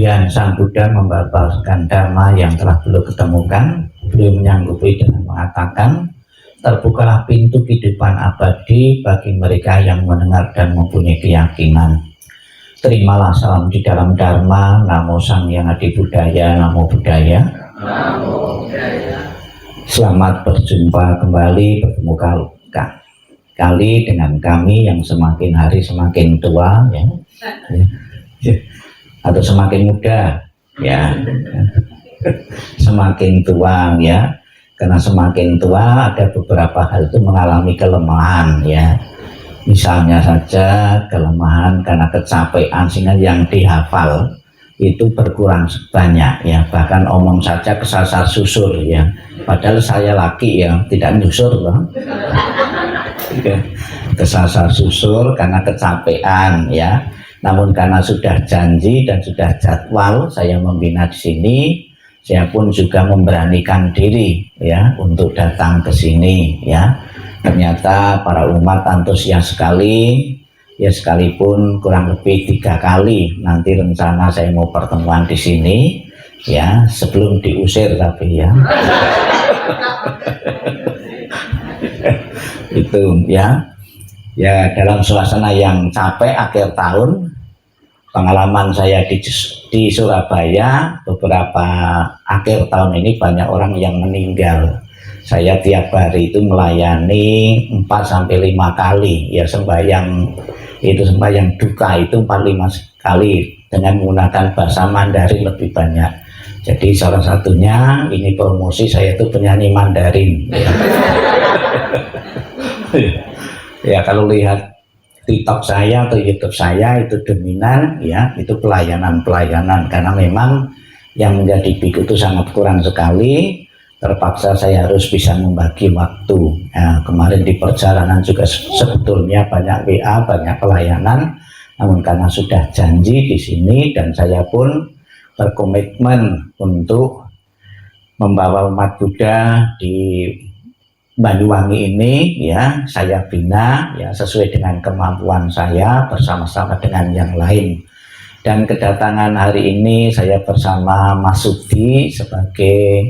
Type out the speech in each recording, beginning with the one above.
Kemudian Sang Buddha membabarkan dhamma yang telah beliau ketemukan. Beliau menyanggupi dengan mengatakan, terbukalah pintu kehidupan abadi bagi mereka yang mendengar dan mempunyai keyakinan. Terimalah salam di dalam dharma. Namo Sang Hyang Adi Budaya. Namo Buddhaya. Namo Buddhaya. Selamat berjumpa kembali, bertemu kali dengan kami yang semakin hari semakin tua, ya. Atau semakin muda, ya. Semakin tua, ya. Karena semakin tua ada beberapa hal itu mengalami kelemahan, ya. Misalnya saja kelemahan karena kecapean, sehingga yang dihafal itu berkurang banyak, ya. Bahkan omong saja kesasar susur, ya. Padahal saya laki, ya, tidak nyusur loh. Kesasar susur karena kecapean, ya. Namun karena sudah janji dan sudah jadwal saya membina di sini, saya pun juga memberanikan diri, ya, untuk datang ke sini, ya. Ternyata para umat antusias sekali, ya, sekalipun kurang lebih 3 kali nanti rencana saya mau pertemuan di sini, ya, sebelum diusir tapi, ya. Itu, ya. Ya, dalam suasana yang capek akhir tahun, pengalaman saya di Surabaya beberapa akhir tahun ini banyak orang yang meninggal. Saya tiap hari itu melayani 4-5 kali, ya, sembahyang duka itu 4-5 kali dengan menggunakan bahasa Mandarin lebih banyak. Jadi salah satunya ini promosi, saya itu penyanyi Mandarin, ya. Ya, kalau lihat TikTok saya atau YouTube saya itu dominan, ya, itu pelayanan karena memang yang menjadi biku itu sangat kurang sekali. Terpaksa saya harus bisa membagi waktu. Nah, kemarin di perjalanan juga sebetulnya banyak WA, banyak pelayanan, namun karena sudah janji di sini dan saya pun berkomitmen untuk membawa umat Buddha di Banyuwangi ini, ya, saya bina, ya, sesuai dengan kemampuan saya bersama-sama dengan yang lain. Dan kedatangan hari ini saya bersama Mas Sudi sebagai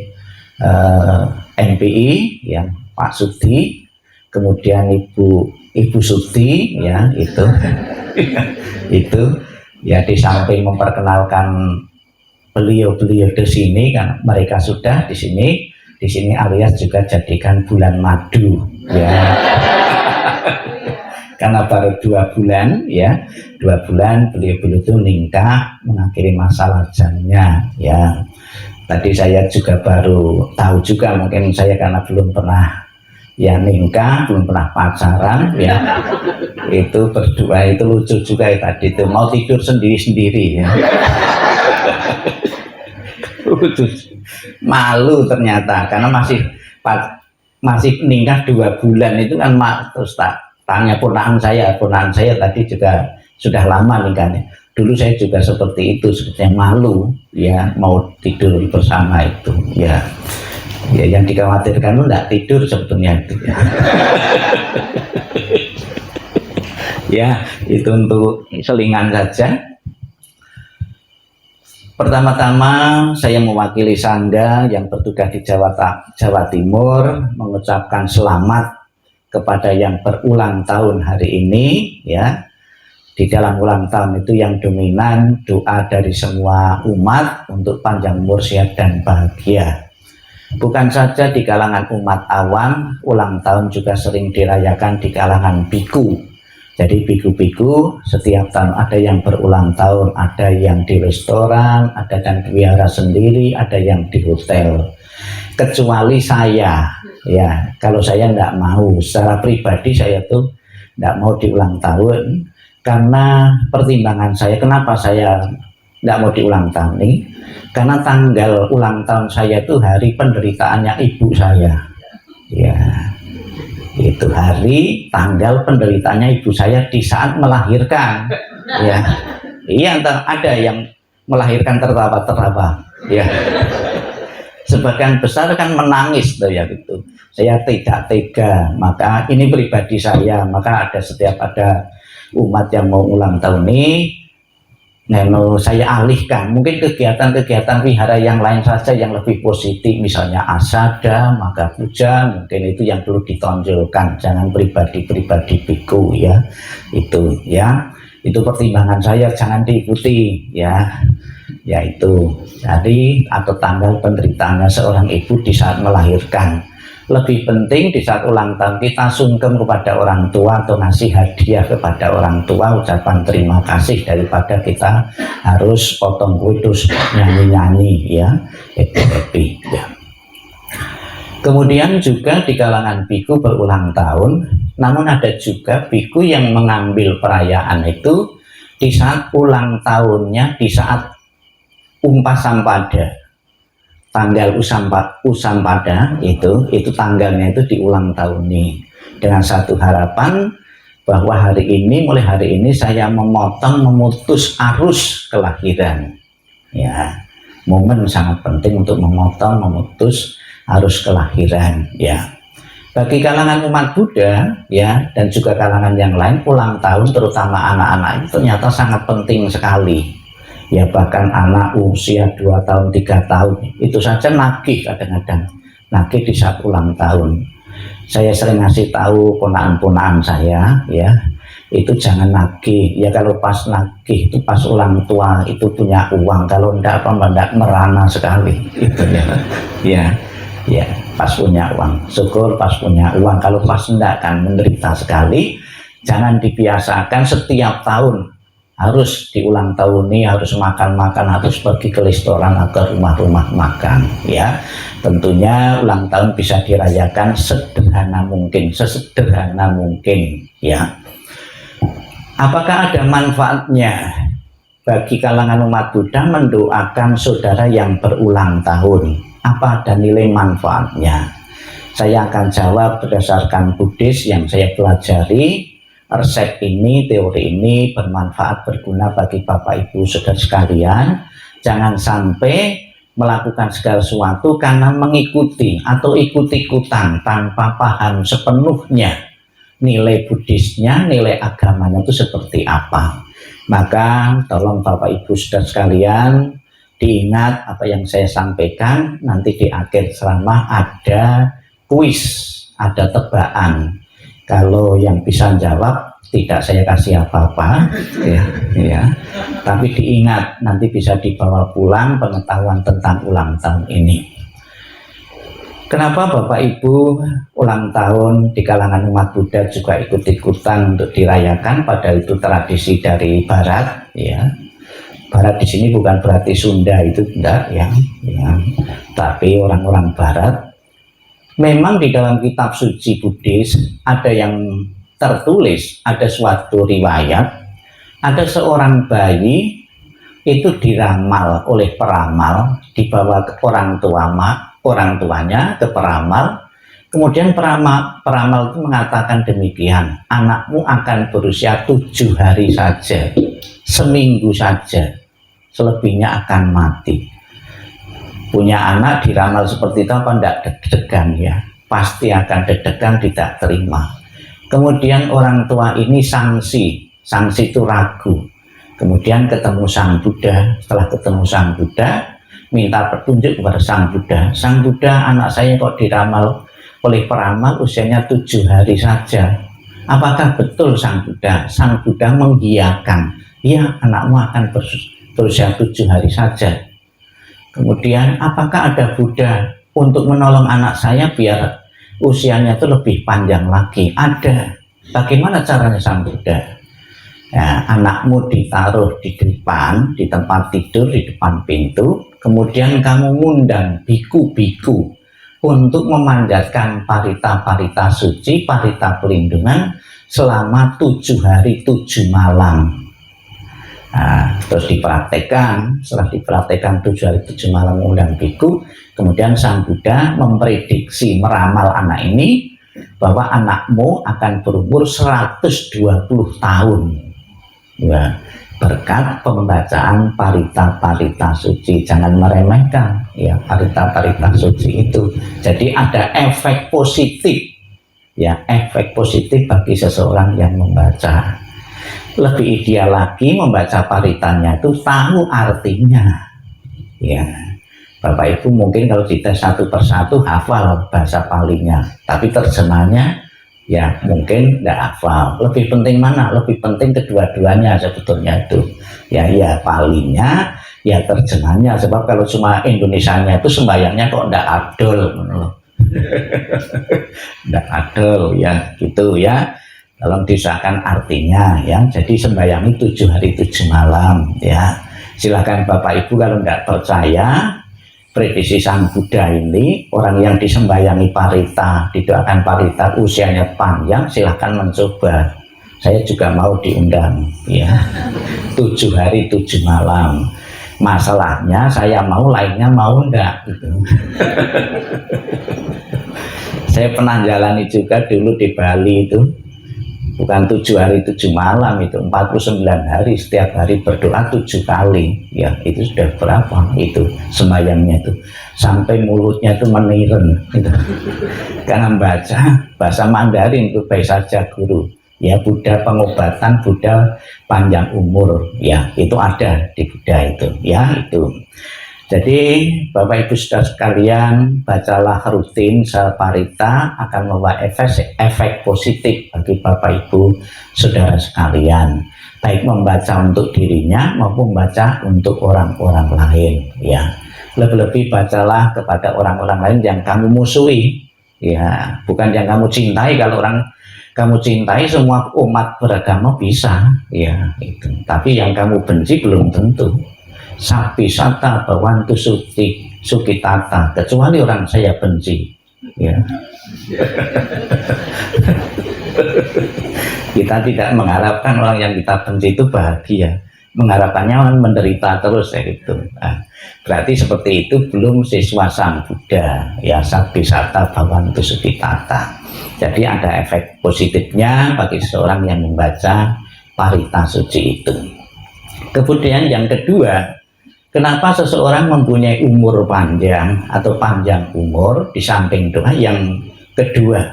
NPI, ya, Pak Sudi, kemudian Ibu Sudi, ya, itu itu, ya, di samping memperkenalkan beliau-beliau di sini, kan mereka sudah di sini alias juga jadikan bulan madu, ya. Karena baru 2 bulan, ya, 2 bulan beliau-beliau itu nikah mengakhiri masa lajangnya, ya. Tadi saya juga baru tahu juga, mungkin saya karena belum pernah, ya, nikah, belum pernah pacaran, ya. Itu berdua itu lucu juga, ya, tadi itu mau tidur sendiri-sendiri, ya. Malu ternyata karena masih nikah 2 bulan itu kan, terus tanya ponakan saya tadi juga sudah lama nikahnya. Dulu saya juga seperti itu, sebetulnya malu, ya, mau tidur bersama itu, ya. Ya, yang dikhawatirkan itu enggak tidur sebetulnya itu, ya. Ya, itu untuk selingan saja. Pertama-tama saya mewakili Sangga yang bertugas di Jawa Timur mengucapkan selamat kepada yang berulang tahun hari ini, ya. Di dalam ulang tahun itu yang dominan doa dari semua umat untuk panjang umur, sehat dan bahagia. Bukan saja di kalangan umat awam, ulang tahun juga sering dirayakan di kalangan biku. Jadi biku-biku setiap tahun ada yang berulang tahun, ada yang di restoran, ada yang di wihara sendiri, ada yang di hotel. Kecuali saya, ya, kalau saya tidak mau, secara pribadi saya tuh tidak mau diulang tahun karena pertimbangan saya. Kenapa saya tidak mau diulang tahun ini? Karena tanggal ulang tahun saya itu hari penderitaannya ibu saya, ya. Itu hari tanggal penderitaannya ibu saya di saat melahirkan, ya. Iya, ada yang melahirkan tertawa-tertawa, ya. Sebagian besar kan menangis tuh, ya, gitu. Saya tidak tega, maka ini pribadi saya, maka setiap ada umat yang mau ulang tahun ini, saya alihkan mungkin kegiatan-kegiatan wihara yang lain saja yang lebih positif, misalnya asada, maga puja, mungkin itu yang perlu ditonjolkan, jangan pribadi-pribadi biku ya, itu pertimbangan saya, jangan diikuti ya, yaitu jadi atau tanggal penderitaannya seorang ibu di saat melahirkan. Lebih penting di saat ulang tahun kita sungkem kepada orang tua atau ngasih hadiah kepada orang tua, ucapan terima kasih, daripada kita harus potong kudus nyanyi-nyanyi ya, happy ya. Kemudian juga di kalangan biku berulang tahun, namun ada juga biku yang mengambil perayaan itu di saat ulang tahunnya, di saat Umpasampada, tanggal Usampada itu tanggalnya itu diulang tahun nih, dengan satu harapan bahwa mulai hari ini saya memutus arus kelahiran ya, momen sangat penting untuk memutus arus kelahiran ya. Bagi kalangan umat Buddha ya, dan juga kalangan yang lain, ulang tahun terutama anak-anak itu ternyata sangat penting sekali ya. Bahkan anak usia 2 tahun 3 tahun itu saja nagih, kadang-kadang nagih di saat ulang tahun. Saya sering ngasih tahu ponaan-ponaan saya ya, itu jangan nagih ya, kalau pas nagih itu pas ulang tua itu punya uang, kalau enggak merana sekali itu ya pas punya uang syukur, pas punya uang, kalau pas enggak kan menderita sekali. Jangan dibiasakan setiap tahun harus di ulang tahun ini harus makan-makan, harus pergi ke restoran atau rumah-rumah makan ya. Tentunya ulang tahun bisa dirayakan sesederhana mungkin ya. Apakah ada manfaatnya bagi kalangan umat Buddha mendoakan saudara yang berulang tahun? Apa ada nilai manfaatnya? Saya akan jawab berdasarkan Buddhis yang saya pelajari. Resep ini, teori ini bermanfaat, berguna bagi Bapak Ibu Saudara sekalian. Jangan sampai melakukan segala sesuatu karena mengikuti atau ikut-ikutan tanpa paham sepenuhnya nilai Buddhisnya, nilai agamanya itu seperti apa. Maka tolong Bapak Ibu Saudara sekalian diingat apa yang saya sampaikan. Nanti di akhir ceramah ada kuis, ada tebakan. Kalau yang bisa jawab tidak saya kasih apa-apa ya. Tapi diingat nanti bisa dibawa pulang pengetahuan tentang ulang tahun ini. Kenapa Bapak Ibu ulang tahun di kalangan umat Buddha juga ikut-ikutan untuk dirayakan, padahal itu tradisi dari Barat ya. Barat di sini bukan berarti Sunda, itu tidak ya. Tapi orang-orang Barat. Memang di dalam kitab suci Buddhis ada yang tertulis, ada suatu riwayat, ada seorang bayi itu diramal oleh peramal, dibawa ke orang tuanya ke peramal. Kemudian peramal itu mengatakan demikian, anakmu akan berusia 7 hari saja, seminggu saja, selebihnya akan mati. Punya anak diramal seperti itu apa enggak deg-degan ya? Pasti akan deg-degan, tidak terima. Kemudian orang tua ini sanksi itu ragu. Kemudian ketemu Sang Buddha. Setelah ketemu Sang Buddha, minta petunjuk kepada Sang Buddha. Sang Buddha, anak saya kok diramal oleh peramal usianya 7 hari saja. Apakah betul Sang Buddha? Sang Buddha mengiyakan, ya anakmu akan berusia 7 hari saja. Kemudian apakah ada Buddha untuk menolong anak saya biar usianya itu lebih panjang lagi? Ada. Bagaimana caranya Sang Buddha? Ya, anakmu ditaruh di depan, di tempat tidur, di depan pintu. Kemudian kamu ngundang biku-biku untuk memanjatkan parita-parita suci, parita pelindungan selama 7 hari 7 malam. Nah, terus dipraktekkan. Setelah dipraktekkan 7 hari 7 malam mengundang biku, kemudian Sang Buddha memprediksi, meramal anak ini bahwa anakmu akan berumur 120 tahun ya, berkat pembacaan parita-parita suci. Jangan meremehkan ya parita-parita suci itu. Jadi ada efek positif ya, efek positif bagi seseorang yang membaca. Lebih ideal lagi membaca paritanya itu tahu artinya. Ya, Bapak Ibu mungkin kalau kita satu persatu hafal bahasa Palinya, tapi terjemahnya ya mungkin tidak hafal. Lebih penting mana? Lebih penting kedua-duanya sebetulnya itu. Ya Palinya, ya terjemahnya. Sebab kalau cuma Indonesianya itu sembayangnya kok tidak adol, tidak adol ya gitu ya. Tolong disahkan artinya ya. Jadi sembayangi 7 hari 7 malam ya. Silakan Bapak Ibu kalau tidak percaya prediksi Sang Buddha ini, orang yang disembayangi parita, didoakan parita usianya panjang, silahkan mencoba. Saya juga mau diundang ya. 7 hari 7 malam. Masalahnya saya mau, lainnya mau enggak gitu. Saya pernah jalani juga dulu di Bali itu. Bukan 7 hari 7 malam, itu 49 hari, setiap hari berdoa 7 kali ya. Itu sudah berapa itu sembahyangnya itu, sampai mulutnya itu meniren gitu. Karena baca bahasa Mandarin itu baik saja guru ya. Buddha pengobatan, Buddha panjang umur ya, itu ada di Buddha itu ya. Itu jadi Bapak Ibu Saudara sekalian, bacalah rutin Saparita, akan membawa efek positif bagi Bapak Ibu Saudara sekalian, baik membaca untuk dirinya maupun membaca untuk orang-orang lain ya. Lebih-lebih bacalah kepada orang-orang lain yang kamu musuhi ya, bukan yang kamu cintai. Kalau orang kamu cintai, semua umat beragama bisa ya itu, tapi yang kamu benci belum tentu. Sapi sata bawantu sukitata, kecuali orang saya benci ya. Kita tidak mengharapkan orang yang kita benci itu bahagia, mengharapkannya orang menderita terus ya gitu. Nah, berarti seperti itu belum siswa Sang Buddha ya. Sapi sata bawantu sukitata. Jadi ada efek positifnya bagi seseorang yang membaca parita suci itu. Kemudian yang kedua, kenapa seseorang mempunyai umur panjang atau panjang umur? Di samping doa, yang kedua,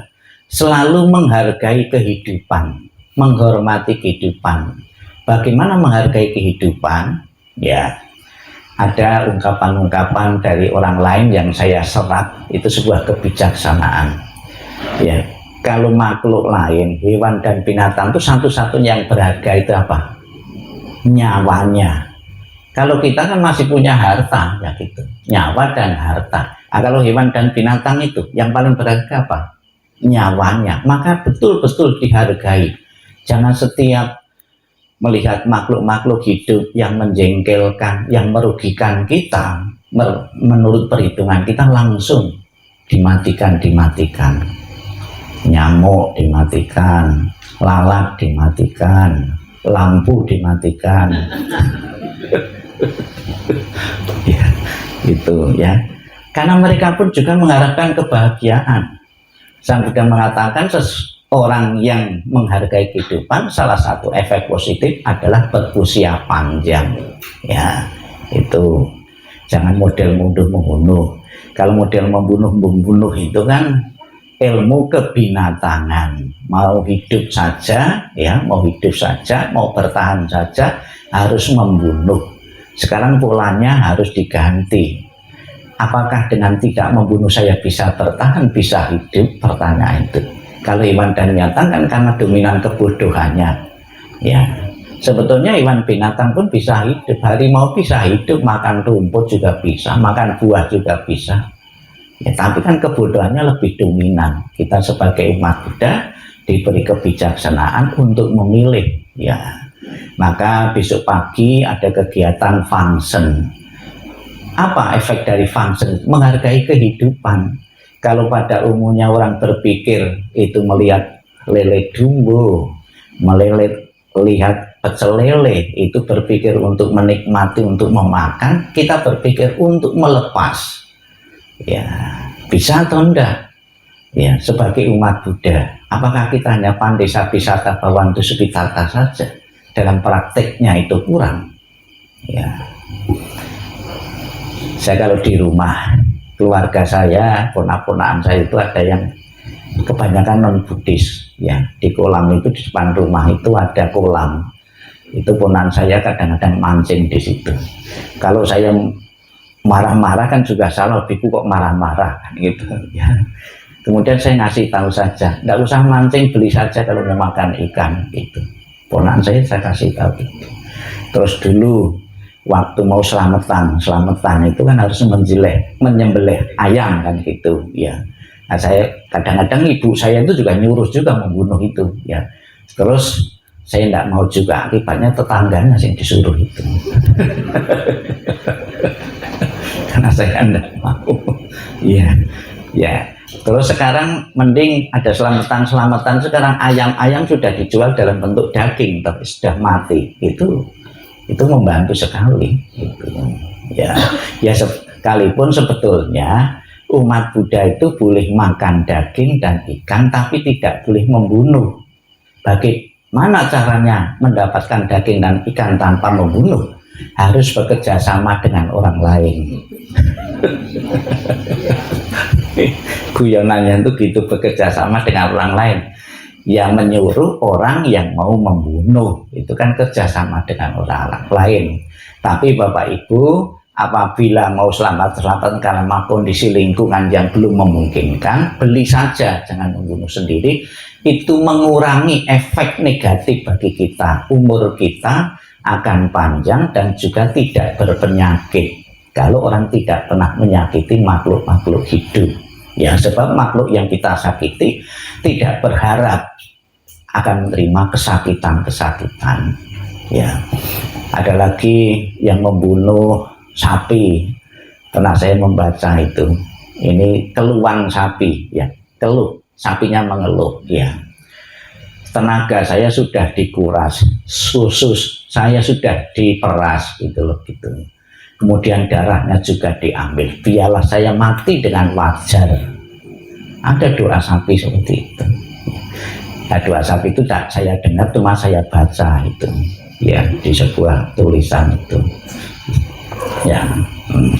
selalu menghargai kehidupan, menghormati kehidupan. Bagaimana menghargai kehidupan? Ya, ada ungkapan-ungkapan dari orang lain yang saya serap, itu sebuah kebijaksanaan. Ya, kalau makhluk lain, hewan dan binatang itu satu-satunya yang berharga itu apa? Nyawanya. Kalau kita kan masih punya harta ya gitu, nyawa dan harta. Nah, kalau hewan dan binatang itu yang paling berharga apa? Nyawanya. Maka betul-betul dihargai. Jangan setiap melihat makhluk-makhluk hidup yang menjengkelkan, yang merugikan kita, menurut perhitungan kita langsung dimatikan. Nyamuk dimatikan, lalat dimatikan, lampu dimatikan. Ya, itu ya. Karena mereka pun juga mengharapkan kebahagiaan. Sang Buddha mengatakan seseorang yang menghargai kehidupan, salah satu efek positif adalah berusia panjang. Ya, itu. Jangan model membunuh. Kalau model membunuh itu kan ilmu kebinatangan. Mau hidup saja, ya, mau bertahan saja harus membunuh. Sekarang polanya harus diganti. Apakah dengan tidak membunuh saya bisa bertahan, bisa hidup? Pertanyaan itu. Kalau hewan dan binatang kan karena dominan kebodohannya. Ya, sebetulnya hewan binatang pun bisa hidup. Harimau bisa hidup, makan rumput juga bisa, makan buah juga bisa. Ya, tapi kan kebodohannya lebih dominan. Kita sebagai umat Buddha diberi kebijaksanaan untuk memilih. Ya. Maka besok pagi ada kegiatan function. Apa efek dari function? Menghargai kehidupan. Kalau pada umumnya orang berpikir itu melihat lele dumbo, lihat pecel lele, itu berpikir untuk menikmati, untuk memakan. Kita berpikir untuk melepas. Ya, bisa atau enggak? Ya, sebagai umat Buddha, apakah kita hanya pandai sapisata bawantu sukitata saja? Dalam prakteknya itu kurang. Ya, saya kalau di rumah, keluarga saya, ponak-ponakan saya itu ada yang kebanyakan non Buddhis. ya. Di kolam itu di depan rumah itu ada kolam. Itu ponan saya kadang-kadang mancing di situ. Kalau saya marah-marah kan juga salah, biku kok marah-marah gitu ya. Kemudian saya ngasih tahu saja, nggak usah mancing, beli saja kalau mau makan ikan gitu. Ponan saya kasih tahu gitu. Terus dulu waktu mau selamatan itu kan harus menyembelih ayam kan gitu ya. Nah, saya kadang-kadang ibu saya itu juga nyuruh juga membunuh itu ya. Terus saya tidak mau juga, akibatnya tetangganya yang disuruh itu. Karena saya tidak mau. Ya, ya. Terus sekarang mending ada selamatan sekarang ayam sudah dijual dalam bentuk daging tapi sudah mati. Itu membantu sekali. Gitu. Ya, sekalipun sebetulnya umat Buddha itu boleh makan daging dan ikan tapi tidak boleh membunuh. Bagaimana caranya mendapatkan daging dan ikan tanpa membunuh? Harus bekerja sama dengan orang lain. Guyonannya itu gitu, bekerja sama dengan orang lain. Yang menyuruh orang yang mau membunuh, itu kan kerjasama dengan orang lain. Tapi Bapak Ibu, apabila mau selamat karena kondisi lingkungan yang belum memungkinkan, beli saja, jangan membunuh sendiri. Itu mengurangi efek negatif bagi kita. Umur kita akan panjang dan juga tidak berpenyakit kalau orang tidak pernah menyakiti makhluk-makhluk hidup. Ya, sebab makhluk yang kita sakiti tidak berharap akan menerima kesakitan-kesakitan. Ya, ada lagi yang membunuh sapi. Pernah saya membaca itu. Ini keluhan sapi, ya, keluh. Sapinya mengeluh, ya. Tenaga saya sudah dikuras, susu saya sudah diperas, gitu loh, gitu. Kemudian darahnya juga diambil, biarlah saya mati dengan wajar. Ada doa sapi seperti itu. Nah, doa sapi itu tak saya dengar, cuma saya baca itu, ya, di sebuah tulisan itu. Ya,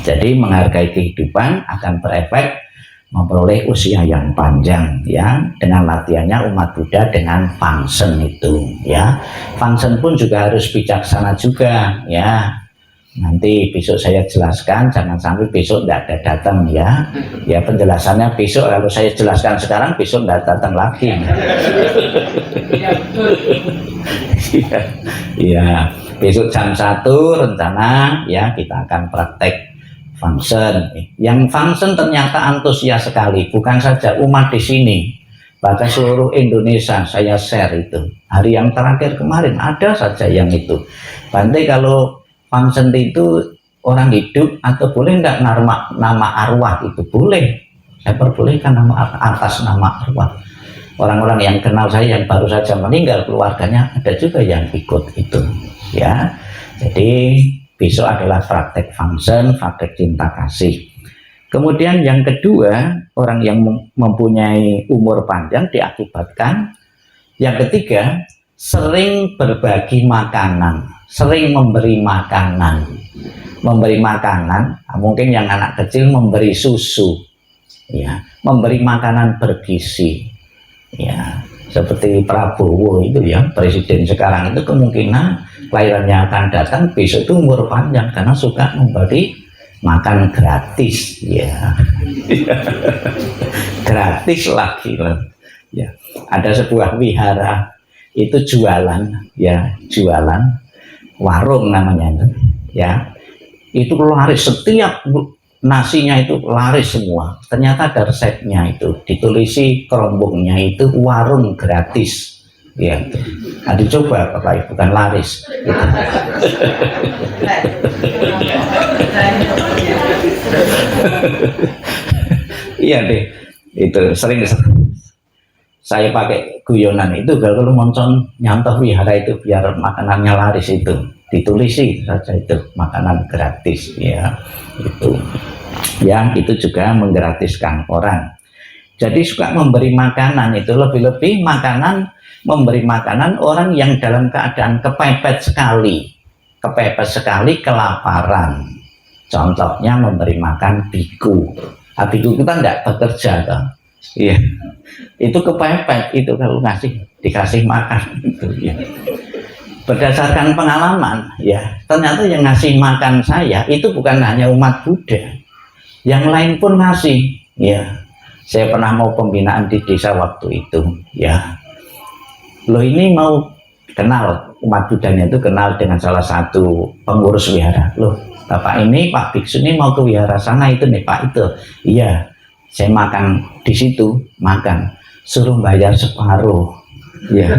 jadi menghargai kehidupan akan berefek memperoleh usia yang panjang, ya, dengan latihannya umat Buddha dengan fangsen itu, ya. Fangsen pun juga harus bijaksana juga, ya. Nanti besok saya jelaskan, jangan sampai besok tidak ada datang, ya. Ya, penjelasannya besok, kalau saya jelaskan sekarang besok tidak datang lagi. Ya, besok jam 1 rencana, ya, kita akan praktek fangsen. Yang fangsen ternyata antusias sekali, bukan saja umat di sini, bahkan seluruh Indonesia saya share itu. Hari yang terakhir kemarin ada saja yang itu. Bante, kalau fangsen itu orang hidup atau boleh enggak nama arwah itu? Boleh, saya perbolehkan nama atas nama arwah. Orang-orang yang kenal saya yang baru saja meninggal keluarganya ada juga yang ikut itu, ya. Jadi besok adalah praktek fangsen, praktek cinta kasih. Kemudian yang kedua, orang yang mempunyai umur panjang diakibatkan. Yang ketiga, sering berbagi makanan, sering memberi makanan. Memberi makanan, mungkin yang anak kecil memberi susu, ya, memberi makanan bergizi, ya, seperti Prabowo itu, ya, presiden sekarang itu kemungkinan kelahirannya akan datang besok itu umur panjang karena suka memberi makan gratis, ya. Gratis lagi loh, ya. Ada sebuah wihara itu jualan, ya, jualan warung namanya itu, ya. Itu laris, setiap nasinya itu laris semua. Ternyata ada resepnya itu, ditulisi kerombongnya itu warung gratis. Ya, itu. Nah, dicoba Bapak Ibu, bukan laris. Gitu. Iya deh, itu sering saya pakai guyonan itu, kalau moncon nyantol wihara itu biar makanannya laris itu, ditulisi saja itu makanan gratis, ya, itu. Ya, itu juga menggratiskan orang. Jadi suka memberi makanan itu, lebih-lebih memberi makanan orang yang dalam keadaan kepepet sekali kelaparan. Contohnya memberi makan biku. Biku kita tidak bekerja, kan? Iya, itu kepepet itu kalau dikasih makan itu ya. Berdasarkan pengalaman ya, ternyata yang ngasih makan saya itu bukan hanya umat Buddha, yang lain pun ngasih ya. Saya pernah mau pembinaan di desa waktu itu ya, loh ini mau kenal umat Buddhanya itu kenal dengan salah satu pengurus wihara. Loh Bapak ini Pak Biksu ini mau ke wihara sana itu nih Pak itu. Iya, saya makan di situ, makan suruh bayar separuh ya.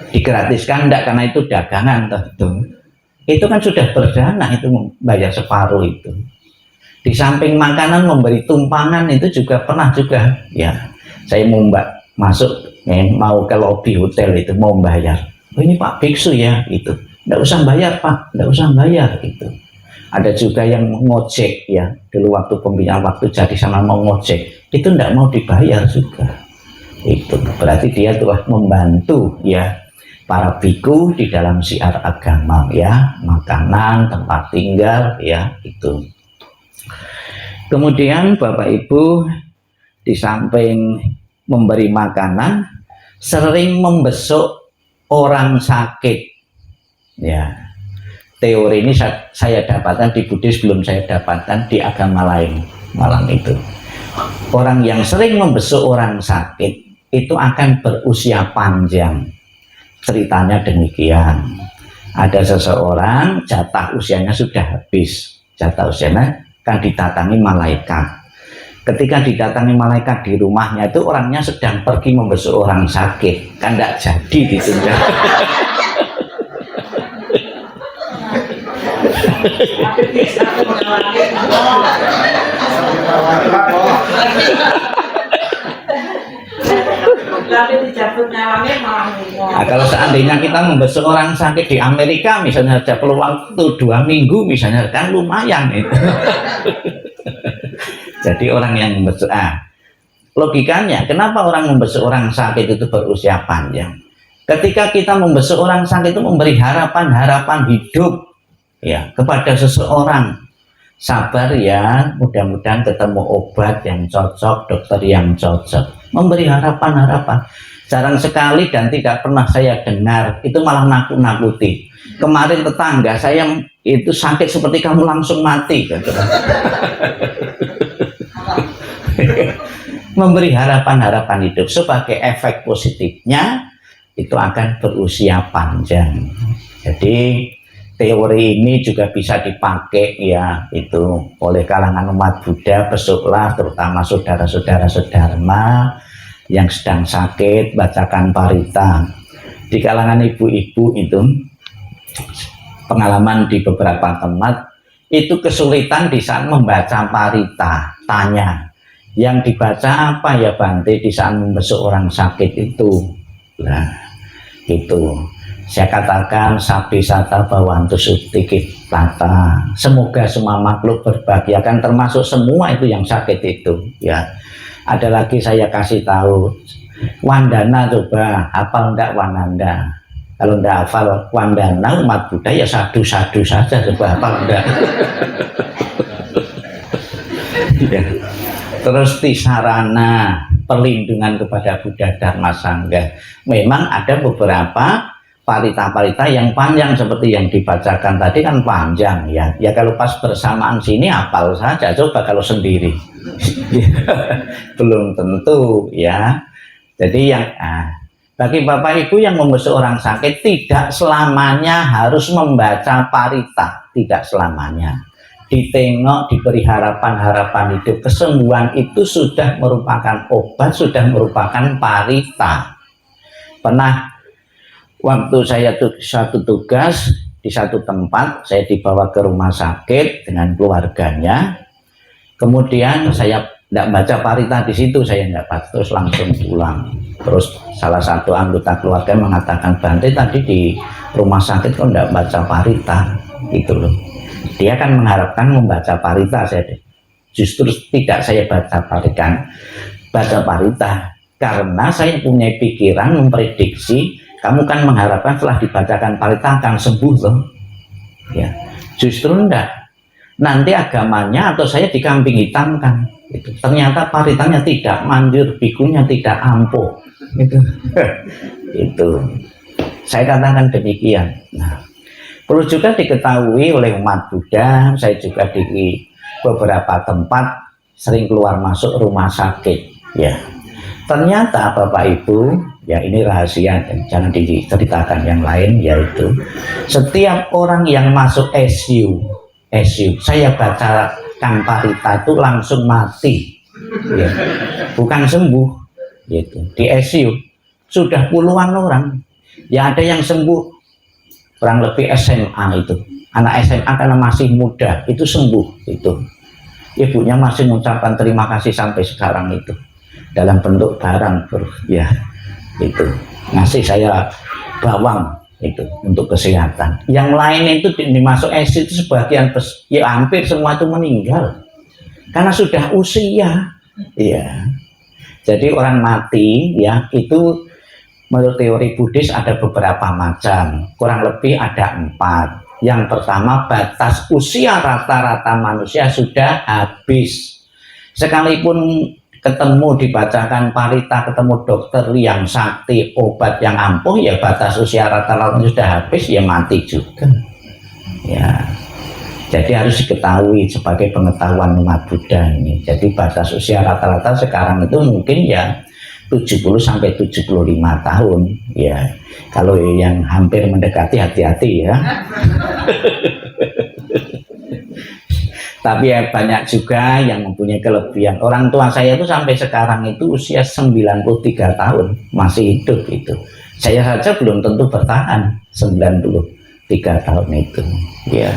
Digratiskan enggak karena itu dagangan tentu. Itu kan sudah berdana itu bayar separuh itu. Di samping makanan memberi tumpangan itu juga pernah juga ya. Saya mau masuk mau ke lobi hotel itu mau bayar. Oh, ini Pak Biksu ya itu. Enggak usah bayar Pak, enggak usah bayar itu. Ada juga yang ngojek ya. Dulu waktu pembinaan waktu jadi sama mau ngojek itu enggak mau dibayar juga. Itu berarti dia telah membantu ya para biku di dalam syiar agama ya, makanan, tempat tinggal ya itu. Kemudian Bapak Ibu di samping memberi makanan sering membesuk orang sakit ya. Teori ini saya dapatkan di Buddhis, belum saya dapatkan di agama lain malam itu. Orang yang sering membesuk orang sakit itu akan berusia panjang. Ceritanya demikian, ada seseorang jatah usianya sudah habis, jatah usianya kan didatangi malaikat. Ketika didatangi malaikat di rumahnya itu orangnya sedang pergi membesuk orang sakit, kan tidak jadi ditunda. Nah, kalau seandainya kita membesuk orang sakit di Amerika misalnya ada peluang itu 2 minggu misalnya kan lumayan itu. Jadi orang yang membesuk logikanya kenapa orang membesuk orang sakit itu berusia panjang? Ketika kita membesuk orang sakit itu memberi harapan hidup ya kepada seseorang. Sabar ya, mudah-mudahan ketemu obat yang cocok, dokter yang cocok, memberi harapan. Jarang sekali dan tidak pernah saya dengar itu malah nakut-nakuti. Kemarin tetangga saya itu sakit seperti kamu langsung mati gitu. Memberi harapan hidup sebagai efek positifnya itu akan berusia panjang. Jadi teori ini juga bisa dipakai ya itu oleh kalangan umat Buddha. Besuklah terutama saudara-saudara dharma yang sedang sakit, bacakan parita. Di kalangan ibu-ibu itu pengalaman di beberapa tempat itu kesulitan di saat membaca parita. Tanya, yang dibaca apa ya Bante di saat membesuk orang sakit itu? Nah itu saya katakan sapi sata bawantu sutikit tata, semoga semua makhluk berbahagia, kan termasuk semua itu yang sakit itu ya. Ada lagi saya kasih tahu Wandana, coba hafal enggak Wananda? Kalau enggak hafal Wandana umat Buddha ya sadu-sadu saja, coba hafal enggak? Ya. Terus tisarana, perlindungan kepada Buddha Dharma Sangha. Memang ada beberapa parita-parita yang panjang seperti yang dibacakan tadi kan panjang ya. Ya kalau pas bersamaan sini hafal saja, coba kalau sendiri. Belum tentu ya. Jadi yang bagi Bapak Ibu yang membesuk orang sakit tidak selamanya harus membaca parita, tidak selamanya. Ditengok, diberi harapan hidup, kesembuhan itu sudah merupakan obat, sudah merupakan parita. Pernah waktu saya satu tugas di satu tempat, saya dibawa ke rumah sakit dengan keluarganya. Kemudian saya tidak baca parita di situ, saya tidak baca, terus langsung pulang. Terus salah satu anggota keluarga mengatakan, Bante tadi di rumah sakit kok tidak baca parita, gitu loh. Dia kan mengharapkan membaca parita, saya justru tidak saya baca parita karena saya punya pikiran memprediksi kamu kan mengharapkan setelah dibacakan parita akan sembuh loh ya. Justru enggak, nanti agamanya atau saya dikambing hitamkan. Itu ternyata paritanya tidak manjur, bikunya tidak ampuh. Itu itu saya katakan demikian. Nah, perlu juga diketahui oleh umat Buddha, saya juga di beberapa tempat sering keluar masuk rumah sakit, ya. Ternyata Bapak Ibu, ya ini rahasia, jangan diceritakan yang lain, yaitu setiap orang yang masuk SU, saya baca Kang Parita itu langsung mati, ya. Bukan sembuh, gitu. Di SU sudah puluhan orang, ya ada yang sembuh kurang lebih SMA itu, anak SMA karena masih muda itu sembuh, itu ibunya masih mengucapkan terima kasih sampai sekarang itu dalam bentuk barang, ya itu ngasih saya bawang itu untuk kesehatan. Yang lain itu dimasuk SU itu sebagian ya hampir semua itu meninggal karena sudah usia, ya. Jadi orang mati ya itu menurut teori Buddhis ada beberapa macam, kurang lebih ada 4. Yang pertama, batas usia rata-rata manusia sudah habis. Sekalipun ketemu dibacakan Parita, ketemu dokter yang sakti, obat yang ampuh, ya batas usia rata-rata sudah habis, ya mati juga. Ya, jadi harus diketahui sebagai pengetahuan umat Buddha ini. Jadi batas usia rata-rata sekarang itu mungkin ya 70 sampai 75 tahun. Ya, kalau yang hampir mendekati hati-hati ya. Tapi ya banyak juga yang mempunyai kelebihan. Orang tua saya itu sampai sekarang itu usia 93 tahun masih hidup itu. Saya saja belum tentu bertahan 93 tahun itu. Ya.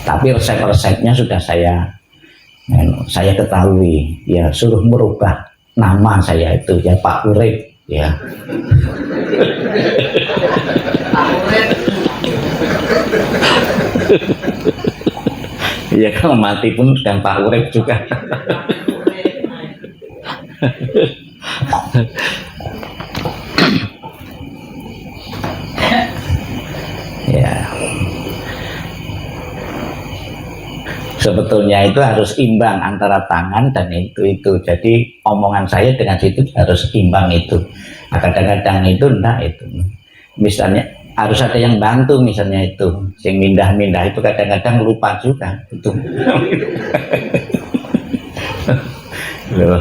Tapi resep-resepnya sudah saya ketahui. Ya, suruh merubah nama saya itu ya Pak Urip, ya. Ya kalau mati pun sudah Pak Urip juga. Ya. Sebetulnya itu harus imbang antara tangan dan itu. Jadi omongan saya dengan situ harus imbang itu. Kadang-kadang itu enggak itu. Misalnya harus ada yang bantu, misalnya itu yang mindah-mindah itu kadang-kadang lupa juga itu. Loh,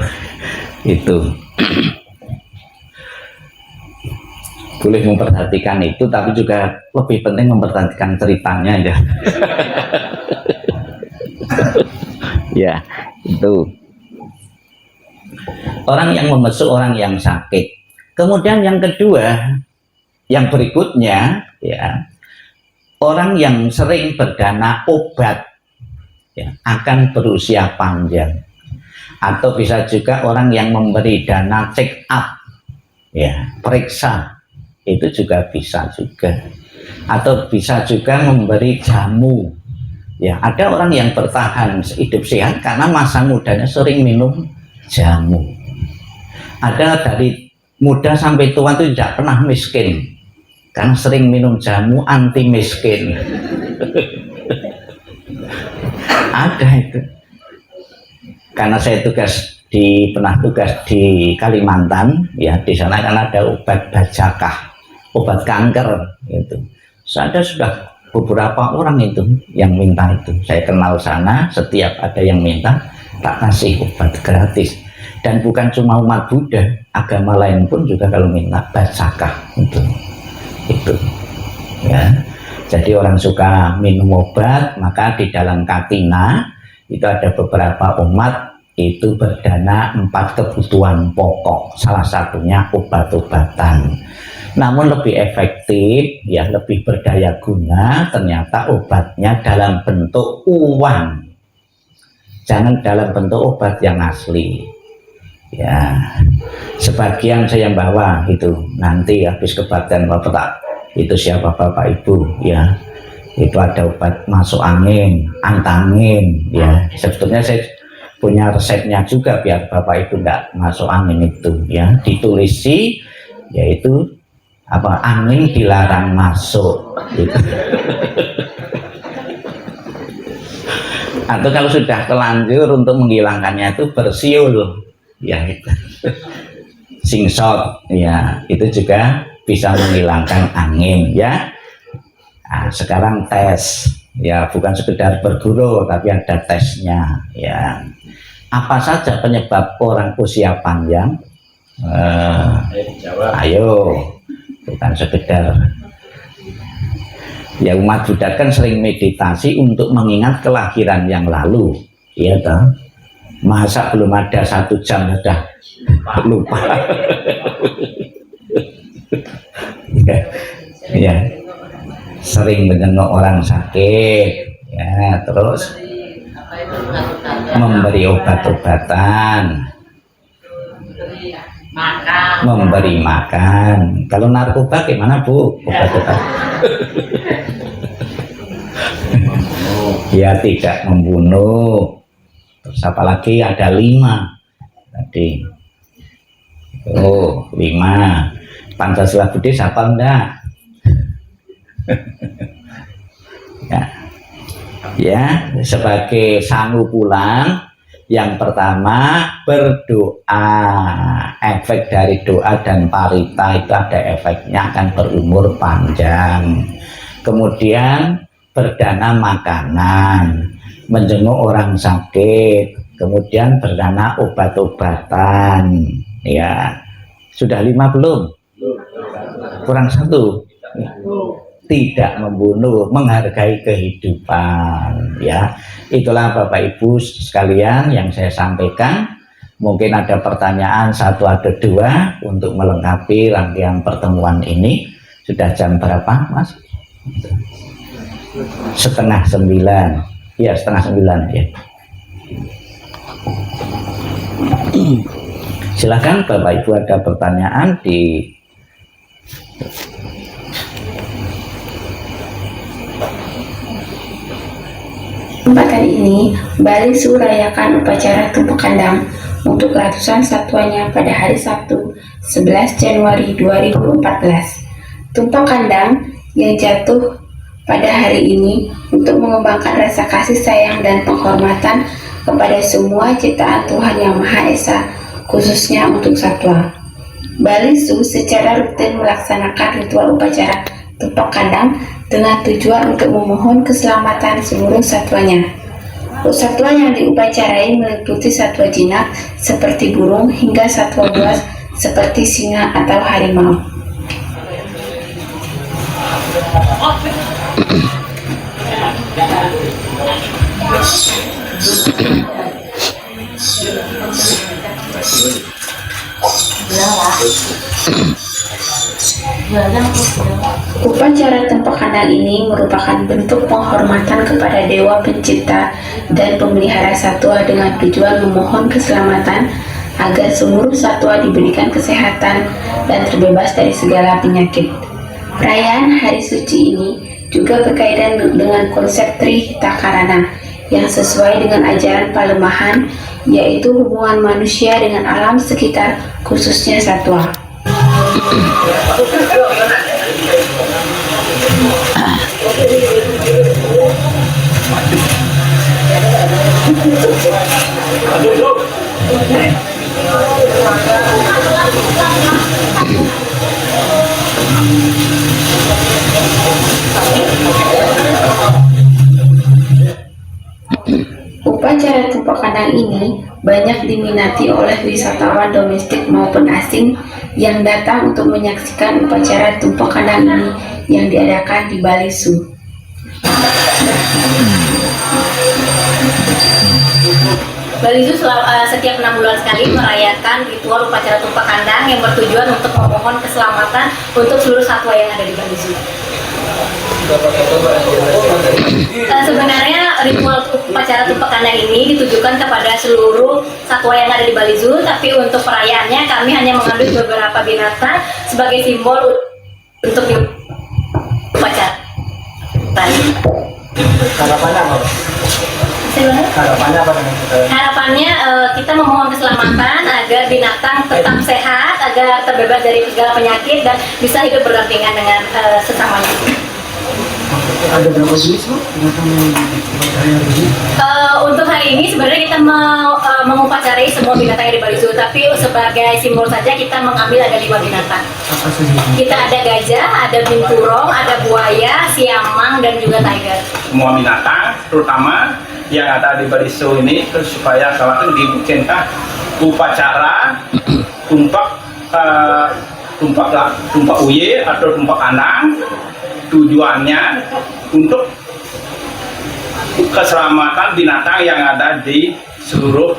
itu boleh memperhatikan itu, tapi juga lebih penting memperhatikan ceritanya ya. Ya, itu orang yang membesuk, orang yang sakit. Kemudian yang kedua, yang berikutnya, ya, orang yang sering berdana obat, ya, akan berusia panjang. Atau bisa juga orang yang memberi dana check up, ya, periksa, itu juga bisa juga. Atau bisa juga memberi jamu. Ya, ada orang yang bertahan hidup sehat karena masa mudanya sering minum jamu. Ada dari muda sampai tua itu tidak pernah miskin karena sering minum jamu anti miskin. Ada itu. Karena saya pernah tugas di Kalimantan, ya di sana kan ada obat bajakah, obat kanker gitu. Saya sudah beberapa orang itu yang minta itu. Saya kenal sana, setiap ada yang minta tak kasih obat gratis. Dan bukan cuma umat Buddha, agama lain pun juga kalau minta bajakah itu ya. Jadi orang suka minum obat, maka di dalam Katina itu ada beberapa umat itu berdana 4 kebutuhan pokok, salah satunya obat-obatan. Namun lebih efektif, ya lebih berdaya guna, ternyata obatnya dalam bentuk uang, jangan dalam bentuk obat yang asli. Ya, sebagian saya bawa itu nanti habis kebaktian Bapak itu siapa Bapak Ibu, ya itu ada obat masuk angin, antangin, ya sebetulnya saya punya resepnya juga biar Bapak Ibu enggak masuk angin itu, ya ditulisi yaitu apa, angin dilarang masuk gitu. Atau kalau sudah telanjur untuk menghilangkannya itu bersiul, ya itu. Singsot, ya itu juga bisa menghilangkan angin, ya. Nah, sekarang tes, ya bukan sekedar berburu tapi ada tesnya, ya. Apa saja penyebab orang usia panjang? Ayo, bukan sekedar. Ya umat Buddha kan sering meditasi untuk mengingat kelahiran yang lalu, ya toh. Masa belum ada 1 jam sudah lupa. Ya, sering menjenguk orang sakit, ya, terus memberi obat-obatan, memberi makan. Kalau narkoba gimana Bu? Obat-obatan. Ya tidak membunuh. Terus apalagi ada 5 tadi. 5 Pancasila Buddhis apa enggak? Ya, sebagai sangu pulang, yang pertama berdoa. Efek dari doa dan parita itu ada efeknya, akan berumur panjang. Kemudian berdana makanan, menjenguk orang sakit, kemudian berdana obat-obatan. Ya, sudah 5 belum? Kurang 1. Tidak membunuh, menghargai kehidupan, ya. Itulah Bapak Ibu sekalian yang saya sampaikan. Mungkin ada pertanyaan 1 atau 2 untuk melengkapi rangkaian pertemuan ini. Sudah jam berapa, Mas? 8:30. Ya, 8:30 ya. Silakan Bapak Ibu, ada pertanyaan di Kesempatan ini, Bali Su rayakan upacara tumpuk kandang untuk ratusan satuannya pada hari Sabtu 11 Januari 2014. Tumpuk kandang yang jatuh pada hari ini untuk mengembangkan rasa kasih sayang dan penghormatan kepada semua ciptaan Tuhan Yang Maha Esa, khususnya untuk satwa. Bali Su secara rutin melaksanakan ritual upacara tumpuk kandang dengan tujuan untuk memohon keselamatan seluruh satwanya. Satwa yang diupacarai meliputi satwa jinak seperti burung hingga satwa buas seperti singa atau harimau. Upacara tumpuk kandang ini merupakan bentuk penghormatan kepada Dewa Pencipta dan Pemelihara Satwa dengan tujuan memohon keselamatan agar seluruh satwa diberikan kesehatan dan terbebas dari segala penyakit. Perayaan hari suci ini juga berkaitan dengan konsep Trihitakarana yang sesuai dengan ajaran Palemahan, yaitu hubungan manusia dengan alam sekitar, khususnya satwa. Upacara tumpuk kandang ini banyak diminati oleh wisatawan domestik maupun asing yang datang untuk menyaksikan upacara tumpuk kandang ini yang diadakan di Bali Su. Bali Su setiap 6 bulan sekali merayakan ritual upacara tumpuk kandang yang bertujuan untuk memohon keselamatan untuk seluruh satwa yang ada di Bali Su. Sebenarnya ritual upacara tumpuk kandang ini ditujukan kepada seluruh satwa yang ada di Bali Zoo, tapi untuk perayaannya kami hanya mengambil beberapa binatang sebagai simbol untuk upacara. Harapannya apa? Harapannya apa? Harapannya kita memohon keselamatan agar binatang tetap sehat, agar terbebas dari segala penyakit dan bisa hidup berdampingan dengan sesamanya. Ada berapa jenis Bu binatang yang diupacarai hari ini? Untuk hari ini sebenarnya kita mau mengupacarai semua binatang yang di Bali Zoo, tapi sebagai simbol saja kita mengambil ada 5 binatang. Apa saja? Kita ada gajah, ada binturong, ada buaya, siamang, dan juga tiger. Semua binatang, terutama yang ada di Bali Zoo ini, terus supaya salah satu dibikinkan upacara tumpak uye atau tumpak kandang. Tujuannya untuk keselamatan binatang yang ada di seluruh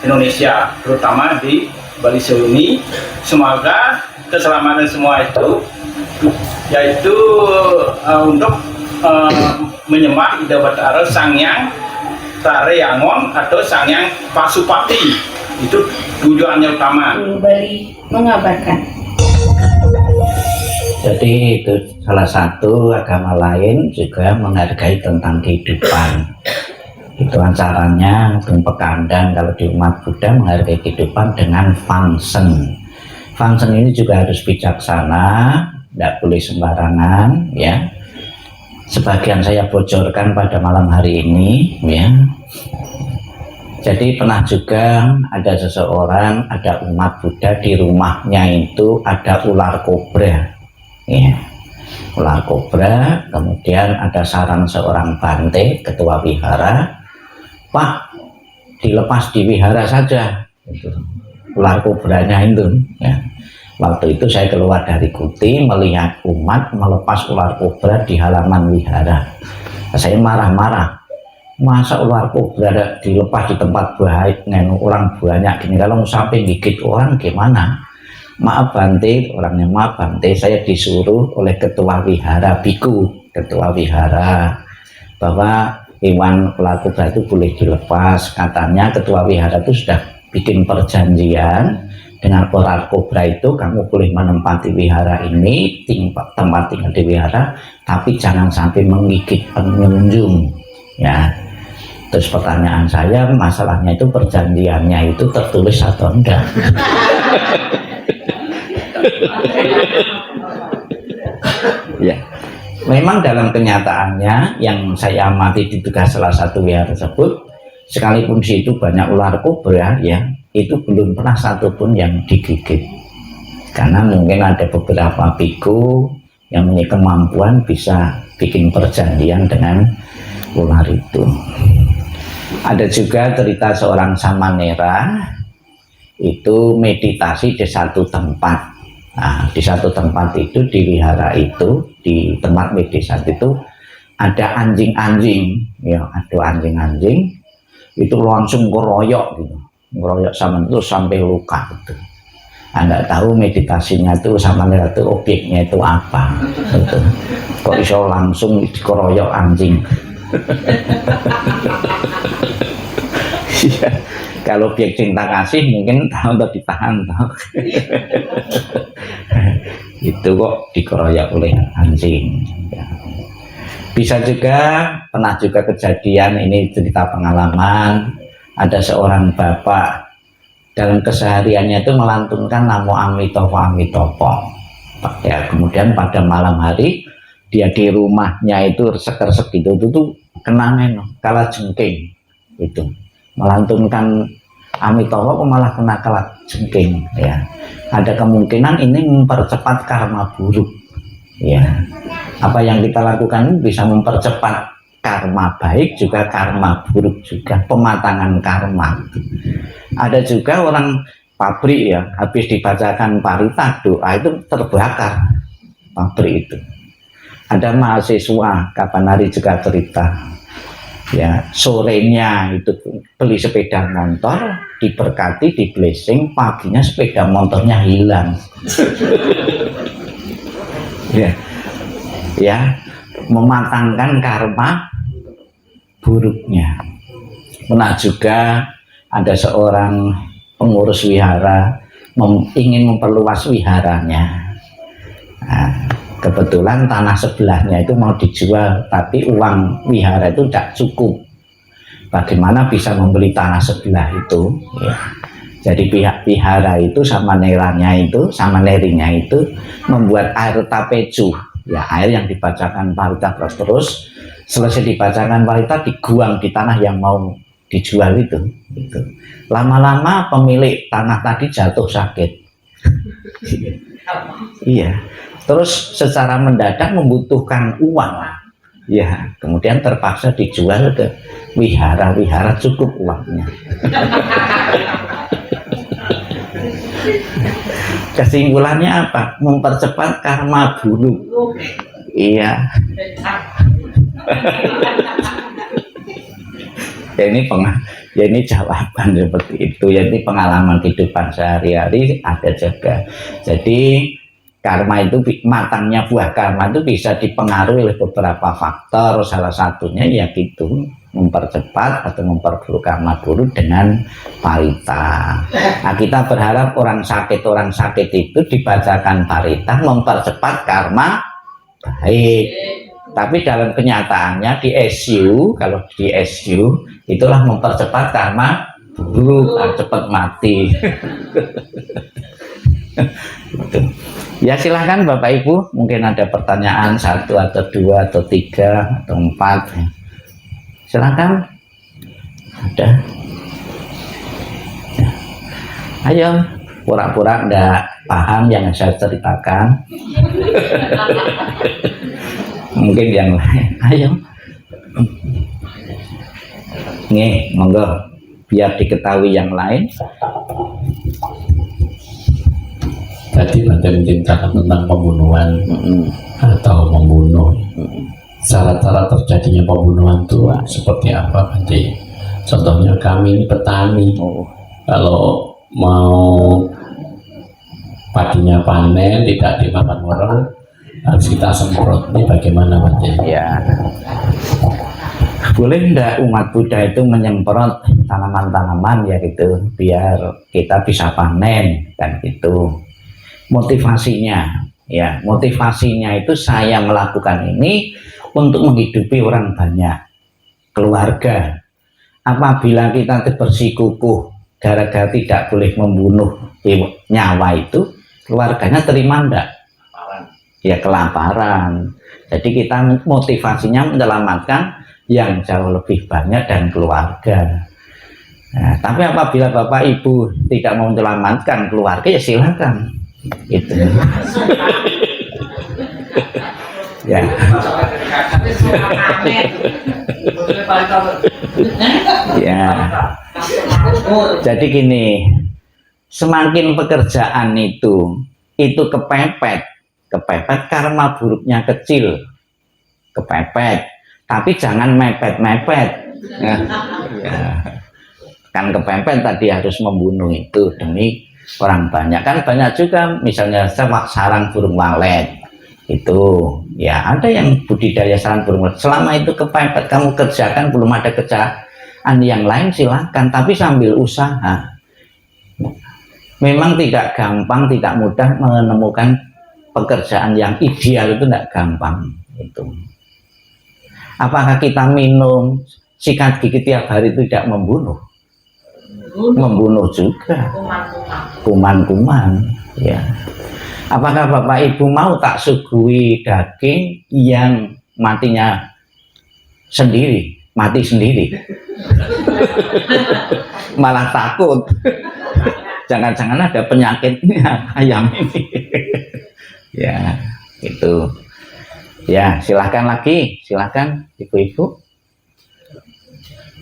Indonesia, terutama di Bali Zoo ini. Semoga keselamatan semua itu yaitu untuk menyembah Ida Batara Sangyang Tareyangon atau Sangyang Pasupati. Itu tujuannya utama. Bali mengabarkan. Jadi itu salah satu agama lain juga menghargai tentang kehidupan. Itu caranya tumpeng kandang kalau di umat Buddha menghargai kehidupan dengan fangsen. Fangsen ini juga harus bijaksana, tidak boleh sembarangan, ya. Sebagian saya bocorkan pada malam hari ini, ya. Jadi pernah juga ada seseorang, ada umat Buddha di rumahnya itu ada ular kobra. Ya, ular kobra, kemudian ada saran seorang bante, ketua wihara, Pak, dilepas di wihara saja, itu, ular kobranya itu. Ya. Waktu itu saya keluar dari kuti melihat umat melepas ular kobra di halaman wihara. Saya marah-marah, masa ular kobra dilepas di tempat baik, orang banyak gini, kalau sampai gigit orang gimana? Maaf Bante, orangnya maaf Bante, saya disuruh oleh ketua wihara, biku ketua wihara, bahwa hewan ular kobra itu boleh dilepas. Katanya ketua wihara itu sudah bikin perjanjian dengan ular kobra itu, kamu boleh menempati wihara ini, tempat tinggal di wihara, tapi jangan sampai menggigit pengunjung. Ya. Terus pertanyaan saya, masalahnya itu perjanjiannya itu tertulis atau enggak? Ya, memang dalam kenyataannya yang saya amati di tugas salah satu wihara tersebut, sekalipun di situ banyak ular kobra, ya, itu belum pernah satupun yang digigit. Karena mungkin ada beberapa biku yang punya kemampuan bisa bikin perjanjian dengan ular itu. Ada juga cerita seorang samanera itu meditasi di satu tempat. Nah, di satu tempat itu, di wihara itu, di tempat meditasi itu ada anjing-anjing, ya, ada anjing-anjing itu langsung ngeroyok gitu, ngeroyok sama itu sampai luka gitu. Anda tahu meditasinya itu sama itu objeknya itu apa? Gitu. Kok iso langsung dikeroyok anjing? Ya, kalau objek cinta kasih mungkin untuk ditahan, itu kok dikeroyok oleh anjing. Ya. Bisa juga, pernah juga kejadian, ini cerita pengalaman, ada seorang bapak dalam kesehariannya itu melantunkan namo Amitopo Amitopo. Ya, kemudian pada malam hari dia di rumahnya itu resek-resek gitu, itu tuh kenangan kala jengking itu. Melantunkan Amitopo malah kena kalak jengking, ya. Ada kemungkinan ini mempercepat karma buruk, ya. Apa yang kita lakukan bisa mempercepat karma baik juga karma buruk juga, pematangan karma. Ada juga orang pabrik, ya, habis dibacakan parita doa itu terbakar pabrik itu. Ada mahasiswa kapan hari juga cerita, ya, sorenya itu beli sepeda motor, diberkati, di blessing, paginya sepeda motornya hilang. Ya, ya, mematangkan karma buruknya. Pernah juga ada seorang pengurus wihara ingin memperluas wiharanya. Nah, kebetulan tanah sebelahnya itu mau dijual, tapi uang wihara itu tidak cukup. Bagaimana bisa membeli tanah sebelah itu? Ya. Jadi pihak wihara itu sama neranya itu, sama nerinya itu membuat air tapeju. ya air yang dibacakan parita terus selesai dibacakan parita diguang di tanah yang mau dijual itu. Lama-lama pemilik tanah tadi jatuh sakit. Iya, terus secara mendadak membutuhkan uang, ya kemudian terpaksa dijual ke wihara cukup uangnya. Kesimpulannya apa? Mempercepat karma buruk. Iya. Ya ini jawaban seperti itu. Ya ini pengalaman kehidupan sehari-hari ada juga. Jadi karma itu, matangnya buah karma itu bisa dipengaruhi oleh beberapa faktor. Salah satunya ya gitu, mempercepat atau memperburuk karma buruk dengan parita. Nah, kita berharap orang sakit itu dibacakan parita mempercepat karma baik. Tapi dalam kenyataannya di SU, kalau di SU itulah mempercepat karma buruk, cepat mati. Ya silahkan Bapak Ibu, mungkin ada pertanyaan 1 atau 2 atau 3 atau 4. Silahkan. Ada. Ya. Ayo, pura-pura enggak paham yang saya ceritakan. Mungkin yang lain. Ayo. Nih, monggo biar diketahui yang lain. Tadi Bante menceritakan tentang pembunuhan atau membunuh. Cara-cara terjadinya pembunuhan itu seperti apa Bante? Contohnya kami ini petani, kalau mau padinya panen tidak dimakan orang harus kita semprot. Ini bagaimana Bante? Ya, boleh enggak umat Buddha itu menyemprot tanaman-tanaman ya gitu biar kita bisa panen kan gitu. Motivasinya itu saya melakukan ini untuk menghidupi orang banyak, keluarga. Apabila kita bersikukuh gara-gara tidak boleh membunuh nyawa itu, keluarganya terima enggak? Ya kelaparan. Jadi kita motivasinya menyelamatkan yang jauh lebih banyak dan keluarga. Nah, tapi apabila Bapak Ibu tidak mau menyelamatkan keluarga, ya silakan. Itu. Ya. Ya. Jadi gini, semakin pekerjaan itu kepepet karma buruknya kecil, kepepet. Tapi jangan mepet-mepet. Ya. Kan kepepet tadi harus membunuh itu demi orang banyak. Kan banyak juga misalnya sarang burung walet itu ya, ada yang budidaya sarang burung walet. Selama itu kepepet kamu kerjakan, belum ada kerjaan yang lain silahkan, tapi sambil usaha. Memang tidak gampang, tidak mudah menemukan pekerjaan yang ideal, itu tidak gampang itu. Apakah kita minum sikat gigi tiap hari itu tidak membunuh? Membunuh juga. Kuman-kuman ya. Apakah Bapak Ibu mau tak suguhi daging yang matinya sendiri, mati sendiri? Malah takut. Jangan-jangan ada penyakitnya ayam ini. Ya, itu. Ya, silahkan lagi, silahkan ibu-ibu.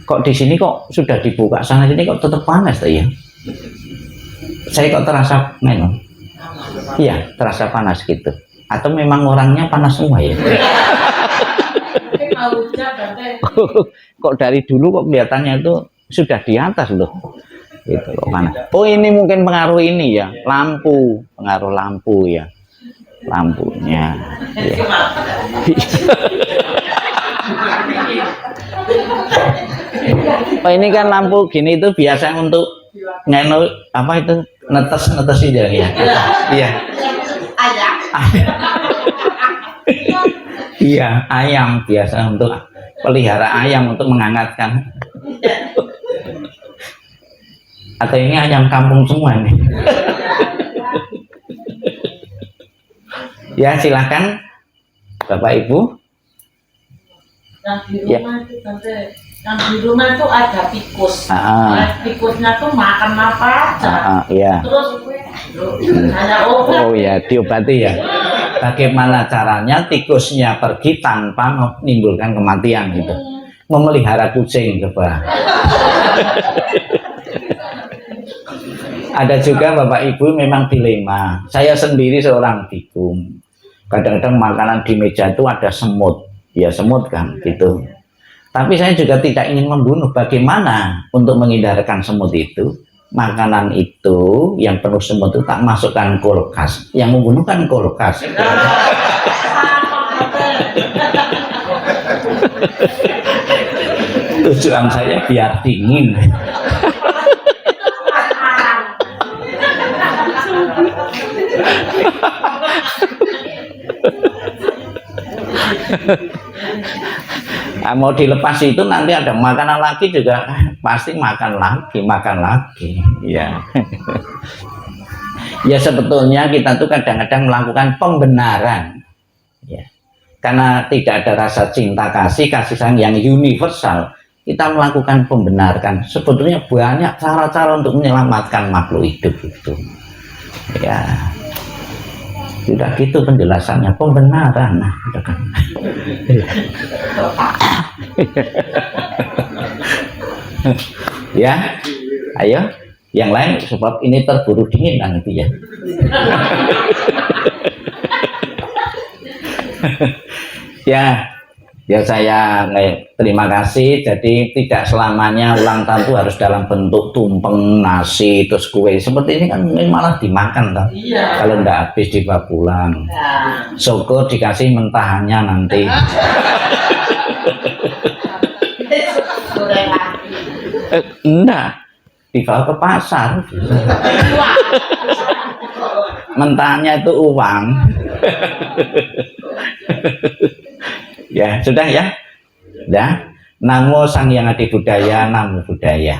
Kok di sini kok sudah dibuka, sana sini kok tetap panas ya? Saya kok terasa memang, iya terasa panas gitu. Atau memang orangnya panas semua ya? Kok dari dulu kok kelihatannya itu sudah di atas loh. Itu kok panas. Oh ini mungkin pengaruh ini ya, lampu, pengaruh lampu ya. Lampunya ya. Oh ini kan lampu gini itu biasa untuk ngeno apa itu netes ya ya. Iya. Ayam. Iya ayam biasa untuk pelihara ayam untuk menghangatkan. Atau ini ayam kampung semua nih. Ya silakan Bapak Ibu? Yang di rumah itu tante, yang di rumah itu ada tikus. Tikusnya tuh makan apa aja. Iya. Terus ada obat. Oh ya, diobati ya. Bagaimana caranya tikusnya pergi tanpa menimbulkan kematian gitu? Memelihara kucing coba. Ada juga Bapak Ibu memang dilema. Saya sendiri seorang tikung. Kadang-kadang makanan di meja itu ada semut. Ya semut kan gitu. Tapi saya juga tidak ingin membunuh. Bagaimana untuk menghindarkan semut itu? Makanan itu yang penuh semut itu tak masukkan kulkas. Yang membunuh kan kulkas. Tujuan saya biar dingin. Nah, mau dilepas itu nanti ada makanan lagi juga pasti makan lagi ya. Ya sebetulnya kita tuh kadang-kadang melakukan pembenaran ya, karena tidak ada rasa cinta kasih sayang yang universal, kita melakukan pembenarkan. Sebetulnya banyak cara-cara untuk menyelamatkan makhluk hidup itu ya. Sudah gitu penjelasannya, pembenaran. Nah, udah kan. Ya, ayo, yang lain sebab ini terburu dingin nanti ya. Ya saya terima kasih. Jadi tidak selamanya ulang tahun itu harus dalam bentuk tumpeng nasi terus kue seperti ini kan, ini malah dimakan kan. Iya. Kalau nggak habis dibawa pulang. Ya. Syukur dikasih mentahannya nanti. Enggak, dibawa ke pasar. Mentahannya itu uang. Ya sudah ya, Namo Sang Hyang Adi Budaya, Namo Buddhaya.